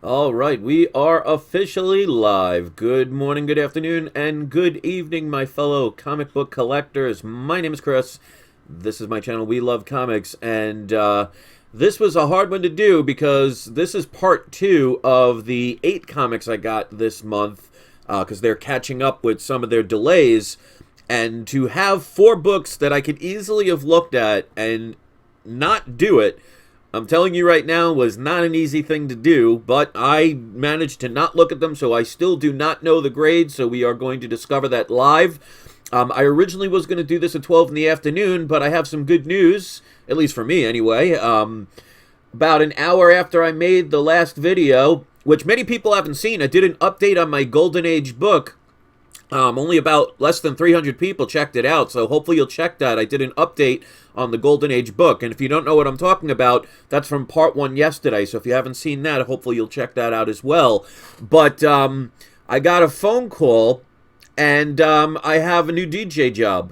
All right, we are officially live. Good morning, good afternoon, and good evening, my fellow comic book collectors. My name is Chris. This is my channel, We Love Comics, and this was a hard one to do because this is part 2 of the 8 comics I got this month because they're catching up with some of their delays. And to have 4 books that I could easily have looked at and not do it, I'm telling you right now, was not an easy thing to do, but I managed to not look at them, so I still do not know the grade, so we are going to discover that live. I originally was going to do this at 12 in the afternoon, but I have some good news, at least for me anyway. About an hour after I made the last video, which many people haven't seen, I did an update on my Golden Age book. Only about less than 300 people checked it out, so hopefully you'll check that. I did an update on the Golden Age book, and if you don't know what I'm talking about, that's from part 1 yesterday, so if you haven't seen that, hopefully you'll check that out as well. But I got a phone call, and I have a new DJ job.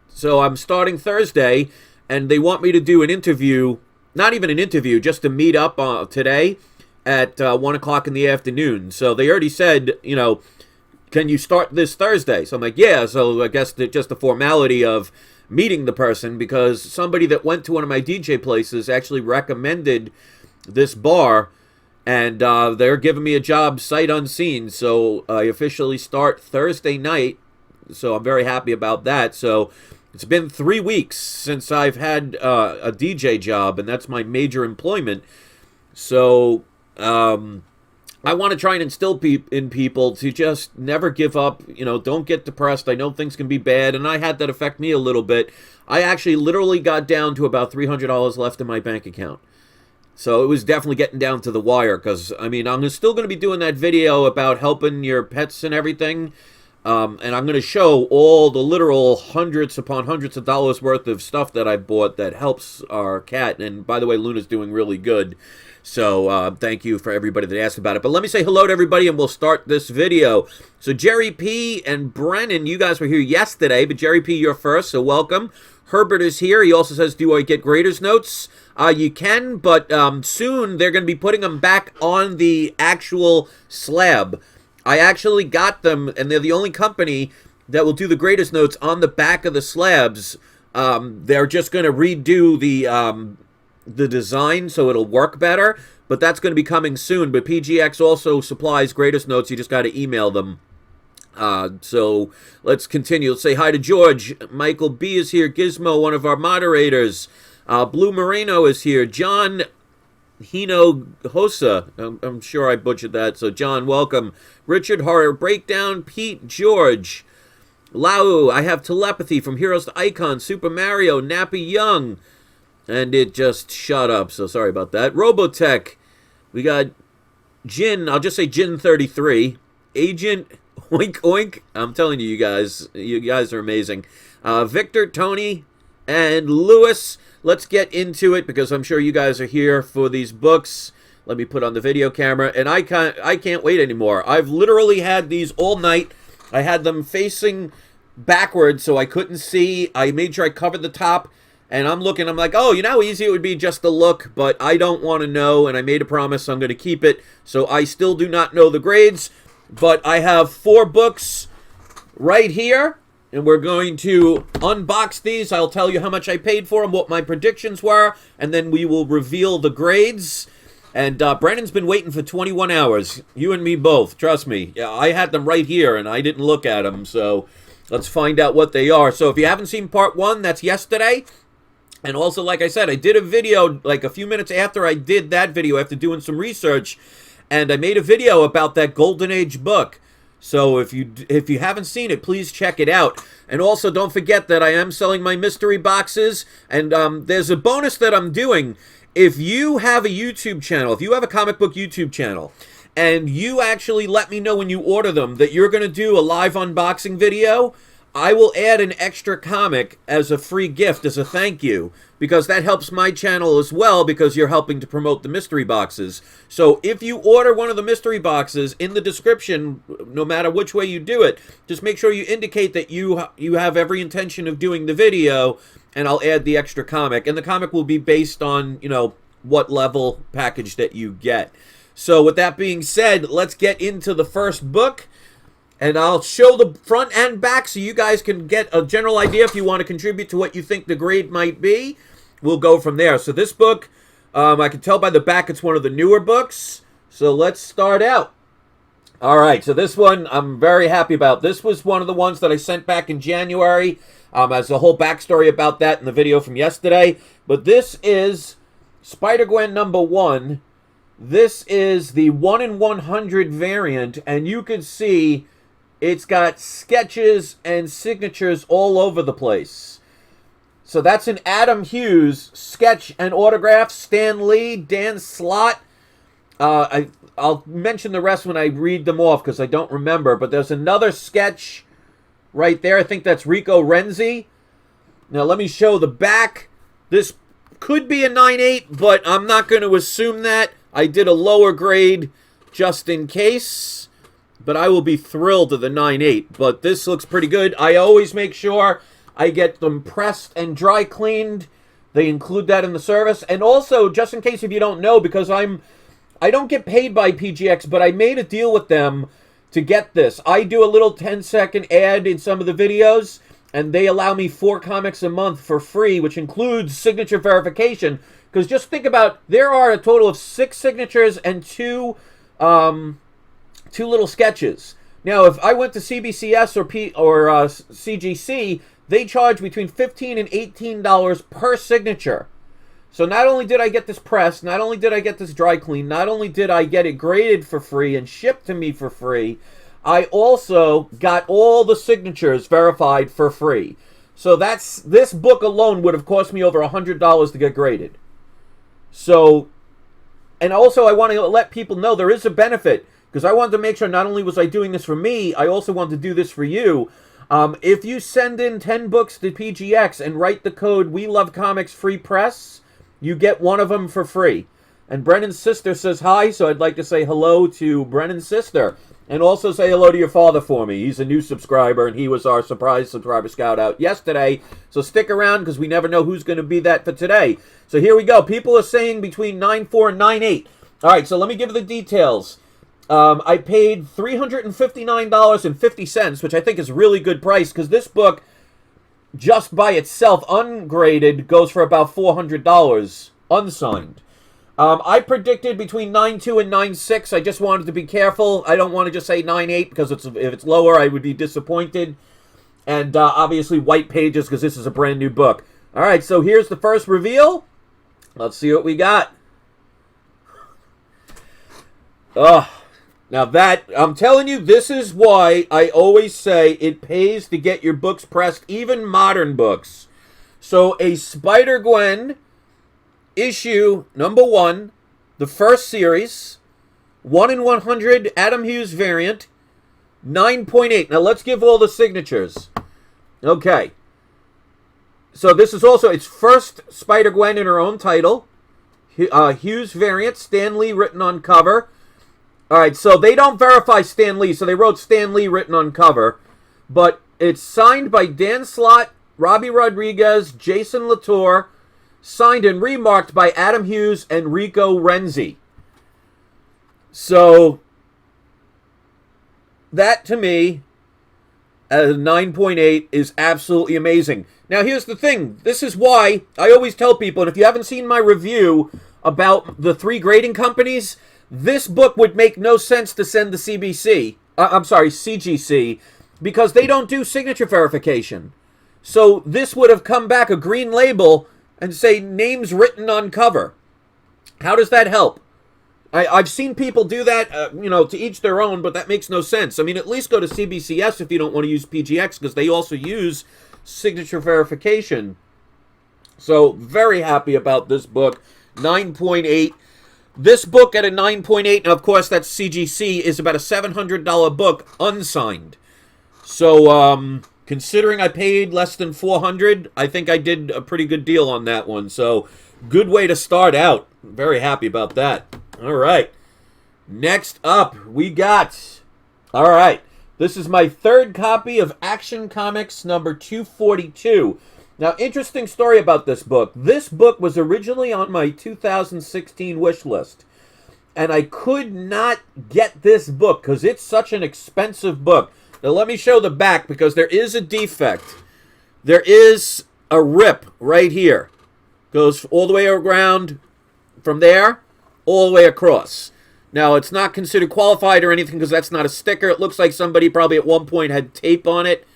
So I'm starting Thursday, and they want me to do an interview, not even an interview, just to meet up today at 1 o'clock in the afternoon. So they already said, you know, can you start this Thursday? So I'm like, yeah. So I guess just the formality of meeting the person, because somebody that went to one of my DJ places actually recommended this bar, and they're giving me a job sight unseen. So I officially start Thursday night, so I'm very happy about that. So it's been 3 weeks since I've had a DJ job, and that's my major employment. So I want to try and instill in people to just never give up. You know, don't get depressed. I know things can be bad, and I had that affect me a little bit. I actually literally got down to about $300 left in my bank account. So it was definitely getting down to the wire, because, I mean, I'm still going to be doing that video about helping your pets and everything. And I'm going to show all the literal hundreds upon hundreds of dollars worth of stuff that I bought that helps our cat. And by the way, Luna's doing really good. So thank you for everybody that asked about it. But let me say hello to everybody, and we'll start this video. So Jerry P. and Brennan, you guys were here yesterday, but Jerry P., you're first, so welcome. Herbert is here. He also says, do I get grader's notes? You can, but soon they're going to be putting them back on the actual slab. I actually got them, and they're the only company that will do the grader's notes on the back of the slabs. They're just going to redo the design so it'll work better, but that's going to be coming soon. But PGX also supplies grader's notes. You just got to email them. So let's continue. Let's say hi to George. Michael B. is here. Gizmo, one of our moderators. Blue Moreno is here. John Hino Hosa. I'm sure I butchered that. So John, welcome. Richard Horror Breakdown. Pete George. Lau, I have telepathy from Heroes to Icon. Super Mario. Nappy Young. And it just shut up, so sorry about that. Robotech. We got Jin. I'll just say Jin33. Agent Oink Oink. I'm telling you, you guys are amazing. Victor, Tony, and Lewis. Let's get into it, because I'm sure you guys are here for these books. Let me put on the video camera, and I can't wait anymore. I've literally had these all night. I had them facing backwards so I couldn't see. I made sure I covered the top. And I'm looking, I'm like, oh, you know how easy it would be just to look, but I don't want to know, and I made a promise I'm going to keep it, so I still do not know the grades, but I have 4 books right here, and we're going to unbox these. I'll tell you how much I paid for them, what my predictions were, and then we will reveal the grades. And Brennan's been waiting for 21 hours, you and me both, trust me. Yeah, I had them right here, and I didn't look at them, so let's find out what they are. So if you haven't seen part 1, that's yesterday. And also, like I said, I did a video like a few minutes after I did that video, after doing some research, and I made a video about that Golden Age book. So if you haven't seen it, please check it out. And also, don't forget that I am selling my mystery boxes, and there's a bonus that I'm doing. If you have a YouTube channel, if you have a comic book YouTube channel, and you actually let me know when you order them that you're going to do a live unboxing video, I will add an extra comic as a free gift, as a thank you, because that helps my channel as well, because you're helping to promote the mystery boxes. So if you order one of the mystery boxes, in the description, no matter which way you do it, just make sure you indicate that you have every intention of doing the video, and I'll add the extra comic. And the comic will be based on, you know, what level package that you get. So with that being said, let's get into the first book. And I'll show the front and back so you guys can get a general idea if you want to contribute to what you think the grade might be. We'll go from there. So this book, I can tell by the back it's one of the newer books. So let's start out. All right, so this one I'm very happy about. This was one of the ones that I sent back in January. As a whole backstory about that in the video from yesterday. But this is Spider-Gwen #1. This is the 1 in 100 variant, and you can see it's got sketches and signatures all over the place. So that's an Adam Hughes sketch and autograph. Stan Lee, Dan Slott. I'll mention the rest when I read them off because I don't remember. But there's another sketch right there. I think that's Rico Renzi. Now let me show the back. This could be a 9.8, but I'm not going to assume that. I did a lower grade just in case. But I will be thrilled to the 9.8. But this looks pretty good. I always make sure I get them pressed and dry cleaned. They include that in the service. And also, just in case if you don't know, because I don't get paid by PGX, but I made a deal with them to get this. I do a little 10-second ad in some of the videos, and they allow me 4 comics a month for free, which includes signature verification. Because just think about, there are a total of 6 signatures and 2 little sketches. Now, if I went to CBCS or CGC, they charge between $15 and $18 per signature. So not only did I get this pressed, not only did I get this dry clean, not only did I get it graded for free and shipped to me for free, I also got all the signatures verified for free. So this book alone would have cost me over $100 to get graded. So, and also I want to let people know there is a benefit. Because I wanted to make sure not only was I doing this for me, I also wanted to do this for you. If you send in 10 books to PGX and write the code We Love Comics Free Press, you get one of them for free. And Brennan's sister says hi, so I'd like to say hello to Brennan's sister. And also say hello to your father for me. He's a new subscriber, and he was our surprise subscriber scout out yesterday. So stick around, because we never know who's going to be that for today. So here we go. People are saying between 9.4 and 9.8. All right, so let me give you the details. I paid $359.50, which I think is a really good price, because this book, just by itself, ungraded, goes for about $400, unsigned. I predicted between 9.2 and 9.6. I just wanted to be careful. I don't want to just say 9.8, because if it's lower, I would be disappointed. And obviously, white pages, because this is a brand new book. All right, so here's the first reveal. Let's see what we got. Now that, I'm telling you, this is why I always say it pays to get your books pressed, even modern books. So a Spider-Gwen issue #1, the first series, 1 in 100 Adam Hughes variant, 9.8. Now let's give all the signatures. Okay. So this is also its first Spider-Gwen in her own title. Hughes variant, Stan Lee written on cover. All right, so they don't verify Stan Lee, so they wrote Stan Lee written on cover. But it's signed by Dan Slott, Robbie Rodriguez, Jason Latour, signed and remarked by Adam Hughes and Rico Renzi. So, that to me, at a 9.8, is absolutely amazing. Now, here's the thing. This is why I always tell people, and if you haven't seen my review about the 3 grading companies, this book would make no sense to send to CGC, because they don't do signature verification. So this would have come back a green label and say names written on cover. How does that help? I've seen people do that, to each their own, but that makes no sense. I mean, at least go to CBCS if you don't want to use PGX, because they also use signature verification. So, very happy about this book. 9.8. This book at a 9.8, and of course that's CGC, is about a $700 book, unsigned. So, considering I paid less than $400, I think I did a pretty good deal on that one. So, good way to start out. Very happy about that. All right. Next up, we got... All right. This is my third copy of Action Comics number 242. Now, interesting story about this book. This book was originally on my 2016 wish list. and I could not get this book because it's such an expensive book. Now let me show the back because there is a defect. There is a rip right here. Goes all the way around from there, all the way across. Now, it's not considered qualified or anything because that's not a sticker. It looks like somebody probably at one point had tape on it,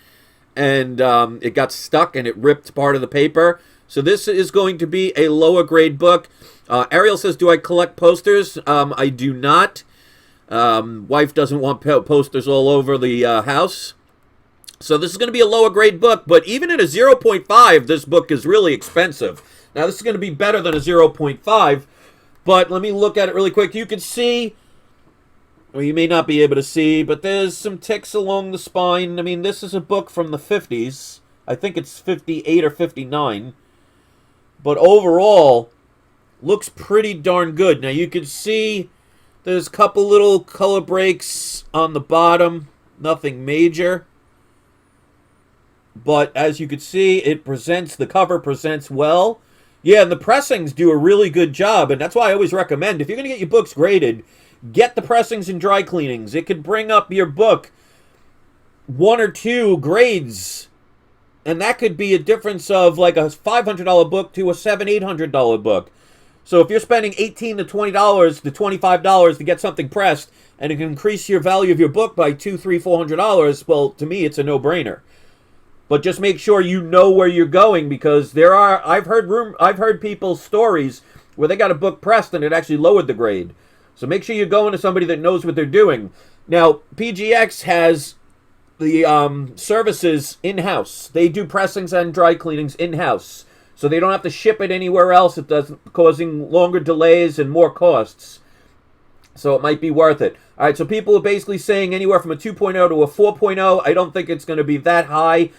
and it got stuck and it ripped part of the paper. So this is going to be a lower grade book. Ariel says, do I collect posters? I do not. Wife doesn't want posters all over the house. So this is going to be a lower grade book, but even at a 0.5, this book is really expensive. Now, this is going to be better than a 0.5, but let me look at it really quick. You can see, or you may not be able to see, but there's some ticks along the spine. I mean, this is a book from the 50s. I think it's 58 or 59. But overall, looks pretty darn good. Now, you can see there's a couple little color breaks on the bottom. Nothing major. But as you can see, the cover presents well. Yeah, and the pressings do a really good job, and that's why I always recommend, if you're going to get your books graded, get the pressings and dry cleanings. It could bring up your book 1 or 2 grades, and that could be a difference of like a $500 book to a $700-800 book. So if you're spending $18 to $20 to $25 to get something pressed, and it can increase your value of your book by $200, $300, $400, well, to me, it's a no-brainer. But just make sure you know where you're going, because I've heard people's stories where they got a book pressed and it actually lowered the grade. So make sure you're going to somebody that knows what they're doing. Now, PGX has the services in-house. They do pressings and dry cleanings in-house. So they don't have to ship it anywhere else. It doesn't causing longer delays and more costs. So it might be worth it. All right, so people are basically saying anywhere from a 2.0 to a 4.0. I don't think it's going to be that high.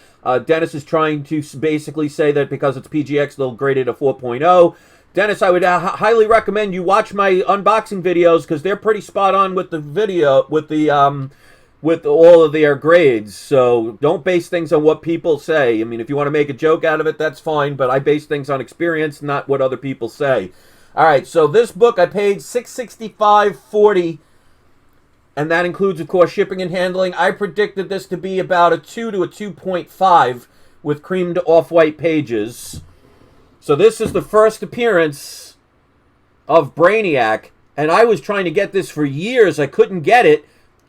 Dennis is trying to basically say that because it's PGX, they'll grade it a 4.0. Dennis, I would highly recommend you watch my unboxing videos because they're pretty spot on with the video, with all of their grades. So don't base things on what people say. I mean, if you want to make a joke out of it, that's fine. But I base things on experience, not what other people say. All right, so this book I paid $665.40, and that includes, of course, shipping and handling. I predicted this to be about a 2 to a 2.5 with creamed off-white pages. So this is the first appearance of Brainiac, and I was trying to get this for years. I couldn't get it,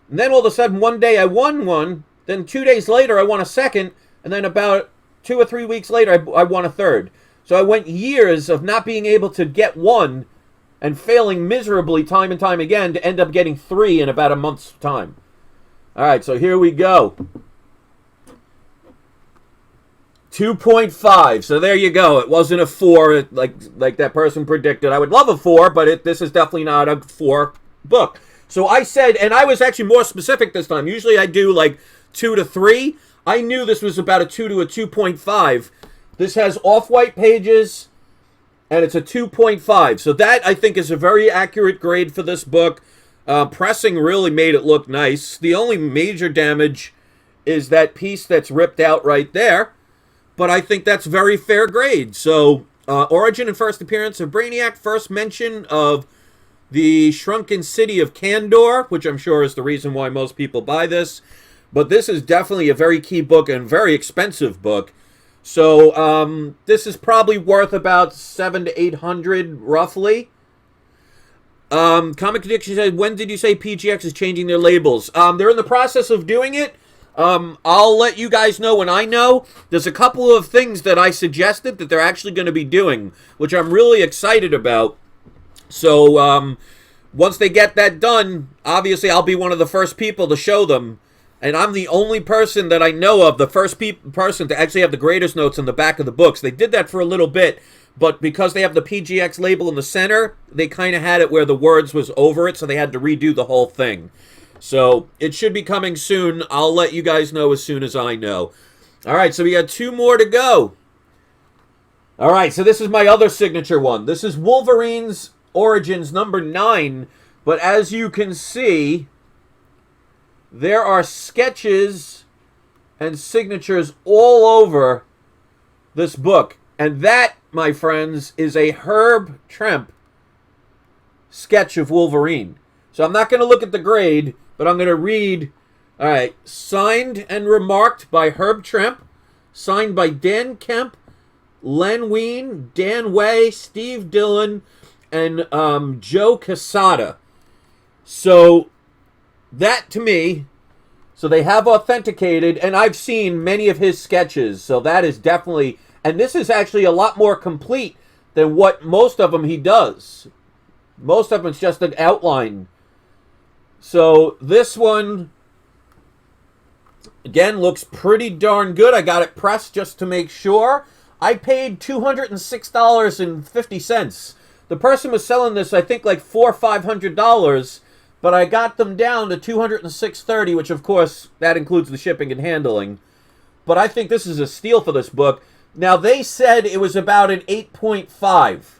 and then all of a sudden one day I won one, then 2 days later I won a second, and then about 2 or 3 weeks later I won a third. So I went years of not being able to get one and failing miserably time and time again to end up getting 3 in about a month's time. All right, so here we go. 2.5. So there you go. It wasn't a 4 like that person predicted. I would love a 4, but this is definitely not a 4 book. So I said, and I was actually more specific this time. Usually I do like 2 to 3. I knew this was about a 2 to a 2.5. This has off-white pages, and it's a 2.5. So that, I think, is a very accurate grade for this book. Pressing really made it look nice. The only major damage is that piece that's ripped out right there. But I think that's very fair grade. So, origin and first appearance of Brainiac. First mention of the shrunken city of Kandor, which I'm sure is the reason why most people buy this. But this is definitely a very key book and very expensive book. So, this is probably worth about $700 to $800, roughly. Comic Addiction said, when did you say PGX is changing their labels? They're in the process of doing it. I'll let you guys know when I know. There's a couple of things that I suggested that they're actually going to be doing, which I'm really excited about. So, once they get that done, obviously I'll be one of the first people to show them. And I'm the only person that I know of, the first person to actually have the greatest notes in the back of the books. They did that for a little bit, but because they have the PGX label in the center, they kind of had it where the words was over it, so they had to redo the whole thing. So it should be coming soon. I'll let you guys know as soon as I know. All right, so we got 2 more to go. All right, so this is my other signature one. This is Wolverine's Origins number 9, but as you can see, there are sketches and signatures all over this book. And that, my friends, is a Herb Tramp sketch of Wolverine. So I'm not going to look at the grade, but I'm going to read. All right. Signed and remarked by Herb Trimpe. Signed by Dan Kemp, Len Wein, Dan Way, Steve Dillon, and Joe Quesada. So that to me, so they have authenticated, and I've seen many of his sketches. So that is definitely, and this is actually a lot more complete than what most of them he does. Most of them it's just an outline. So this one, again, looks pretty darn good. I got it pressed just to make sure. I paid $206.50. The person was selling this, I think, like $400 or $500, but I got them down to $206.30, which, of course, that includes the shipping and handling. But I think this is a steal for this book. Now, they said it was about an 8.5.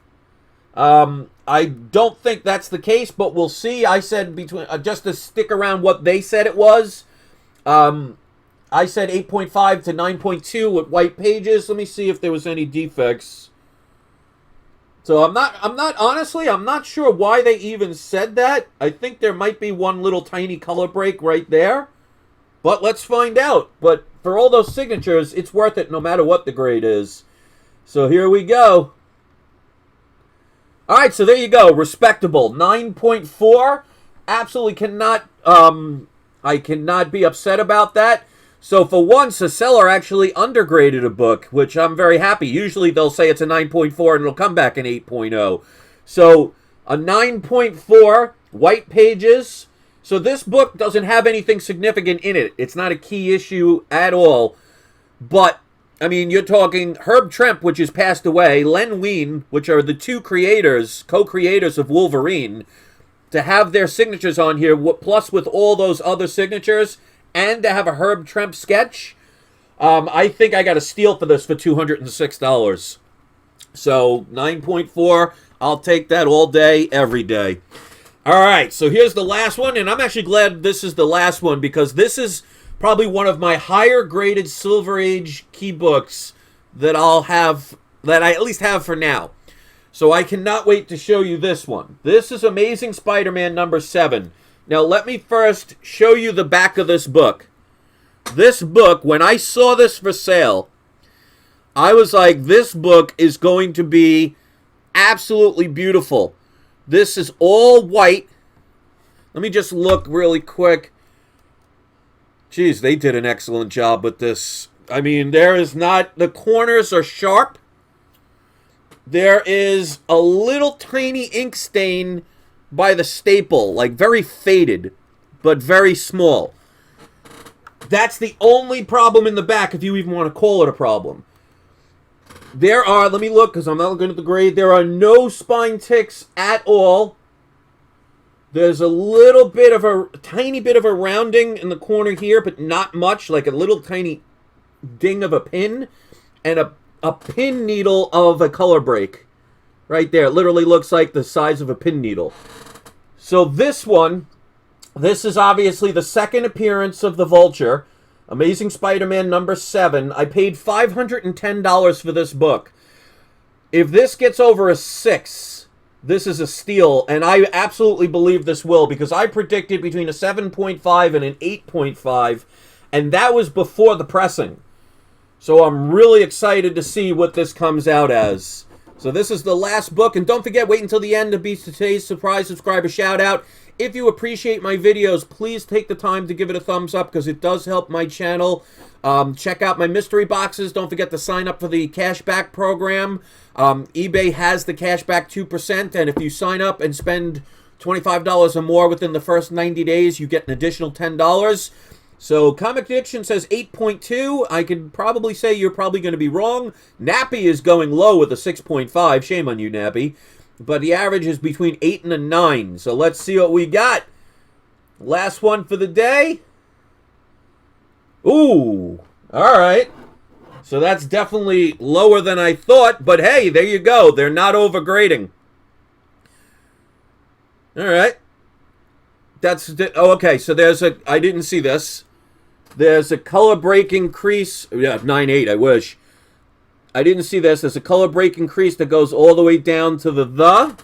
I don't think that's the case, but we'll see. I said between just to stick around what they said it was. I said 8.5 to 9.2 with white pages. Let me see if there was any defects. So I'm not honestly, I'm not sure why they even said that. I think there might be one little tiny color break right there. But let's find out. But for all those signatures, it's worth it no matter what the grade is. So here we go. All right, so there you go. Respectable. 9.4. Absolutely cannot, I cannot be upset about that. So for once, a seller actually undergraded a book, which I'm very happy. Usually they'll say it's a 9.4 and it'll come back an 8.0. So a 9.4, white pages. So this book doesn't have anything significant in it. It's not a key issue at all. But, I mean, you're talking Herb Trimpe, which has passed away, Len Wein, which are the two creators, co-creators of Wolverine, to have their signatures on here, plus with all those other signatures, and to have a Herb Trimpe sketch, I think I got a steal for this for $206. So 9.4, I'll take that all day, every day. All right, so here's the last one, and I'm actually glad this is the last one because this is probably one of my higher graded Silver Age key books that I'll have, that I at least have for now. So I cannot wait to show you this one. This is Amazing Spider-Man number 7. Now, let me first show you the back of this book. This book, when I saw this for sale, I was like, this book is going to be absolutely beautiful. This is all white. Let me just look really quick. Jeez, they did an excellent job with this. I mean, there is not, the corners are sharp. There is a little tiny ink stain by the staple, like very faded, but very small. That's the only problem in the back, if you even want to call it a problem. There are, let me look, because I'm not looking at the grade, there are no spine ticks at all. There's a little bit of a, tiny bit of a rounding in the corner here, but not much, like a little tiny ding of a pin, and a pin needle of a color break. Right there, it literally looks like the size of a pin needle. So this one, this is obviously the second appearance of the Vulture, Amazing Spider-Man number 7. I paid $510 for this book. If this gets over a 6, this is a steal, and I absolutely believe this will, because I predicted between a 7.5 and an 8.5, and that was before the pressing. So I'm really excited to see what this comes out as. So this is the last book, and don't forget, wait until the end to be today's surprise subscriber shout-out. If you appreciate my videos, please take the time to give it a thumbs up, because it does help my channel. Check out my mystery boxes. Don't forget to sign up for the cashback program. eBay has the cashback 2%, and if you sign up and spend $25 or more within the first 90 days, you get an additional $10. So Comic Diction says 8.2. I could probably say you're probably going to be wrong. Nappy is going low with a 6.5. Shame on you, Nappy. But the average is between 8 and a 9. So let's see what we got. Last one for the day. Ooh. All right. So that's definitely lower than I thought. But hey, there you go. They're not overgrading. All right. That's, oh, okay. So there's a, I didn't see this. There's a color break increase. Yeah, 9.8, I wish. I didn't see this. There's a color break increase that goes all the way down to the.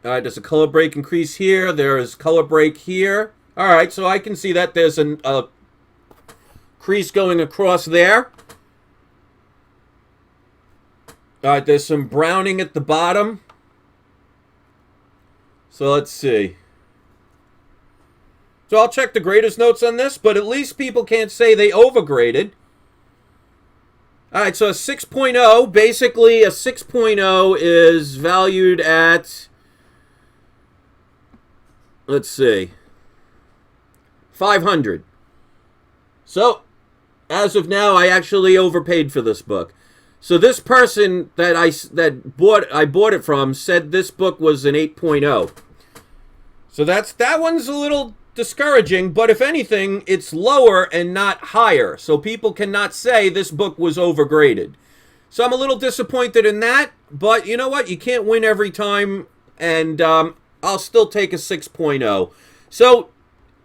All right, there's a color break increase here. There is color break here. All right, so I can see that there's a crease going across there. All right, there's some browning at the bottom. So let's see. So I'll check the graders notes on this, but at least people can't say they overgraded. All right, so a 6.0, basically a 6.0 is valued at, let's see, 500. So, as of now, I actually overpaid for this book. So this person that I bought it from said this book was an 8.0. So that one's a little discouraging, but if anything, it's lower and not higher. So people cannot say this book was overgraded. So I'm a little disappointed in that, but you know what? You can't win every time, and I'll still take a 6.0. So,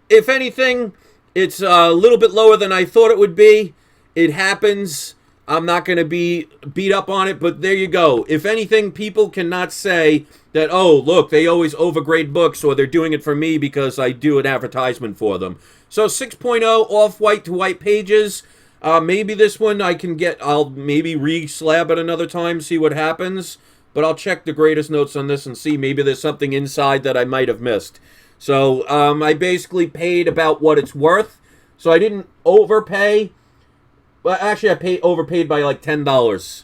if anything, it's a little bit lower than I thought it would be. It happens. I'm not going to be beat up on it, but there you go. If anything, people cannot say that, oh, look, they always overgrade books, or they're doing it for me because I do an advertisement for them. So 6.0 off-white to white pages. Maybe this one I'll maybe re-slab it another time, see what happens. But I'll check the graders notes on this and see maybe there's something inside that I might have missed. So I basically paid about what it's worth. So I didn't overpay. Well, actually, I overpaid by like $10.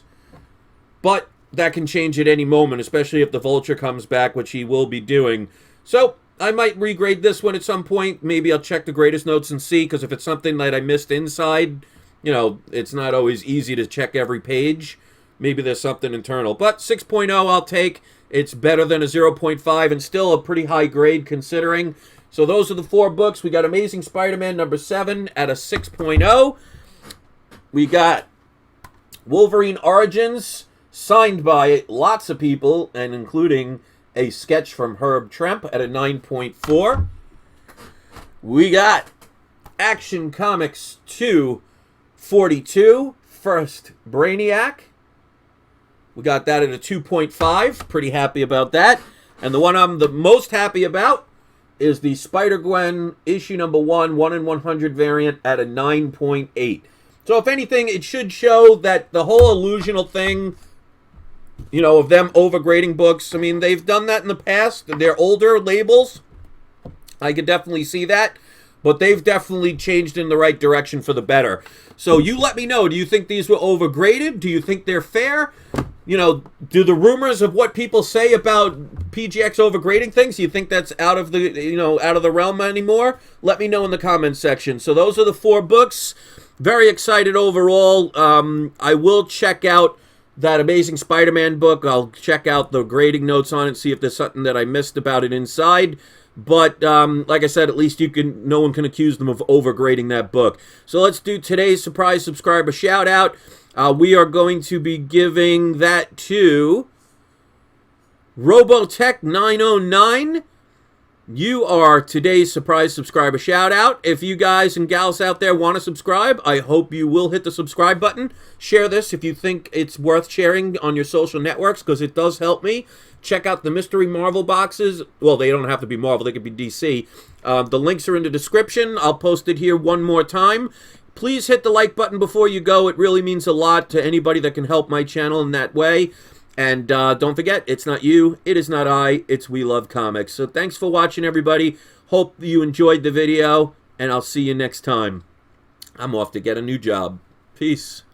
But that can change at any moment, especially if the Vulture comes back, which he will be doing. So I might regrade this one at some point. Maybe I'll check the graders notes and see, because if it's something that I missed inside, you know, it's not always easy to check every page. Maybe there's something internal. But 6.0 I'll take. It's better than a 0.5 and still a pretty high grade considering. So those are the 4 books. We got Amazing Spider-Man number 7 at a 6.0. We got Wolverine Origins, signed by lots of people, and including a sketch from Herb Tramp at a 9.4. We got Action Comics 242, First Brainiac. We got that at a 2.5. Pretty happy about that. And the one I'm the most happy about is the Spider-Gwen issue number 1, 1 in 100 variant at a 9.8. So if anything, it should show that the whole illusional thing, you know, of them overgrading books, I mean, they've done that in the past. They're older labels. I could definitely see that. But they've definitely changed in the right direction for the better. So you let me know. Do you think these were overgraded? Do you think they're fair? You know, do the rumors of what people say about PGX overgrading things, do you think that's out of the realm anymore? Let me know in the comments section. So those are the 4 books. Very excited overall. I will check out that Amazing Spider-Man book. I'll check out the grading notes on it, see if there's something that I missed about it inside. But like I said, at least no one can accuse them of overgrading that book. So let's do today's surprise subscriber shout out. We are going to be giving that to Robotech909. You are today's surprise subscriber shout out. If you guys and gals out there want to subscribe, I hope you will hit the subscribe button. Share this if you think it's worth sharing on your social networks, because it does help me. Check out the mystery Marvel boxes. Well, they don't have to be Marvel, they could be DC. The links are in the description. I'll post it here one more time. Please hit the like button before you go. It really means a lot to anybody that can help my channel in that way. And don't forget, it's not you, it is not I, it's We Love Comics. So thanks for watching, everybody. Hope you enjoyed the video, and I'll see you next time. I'm off to get a new job. Peace.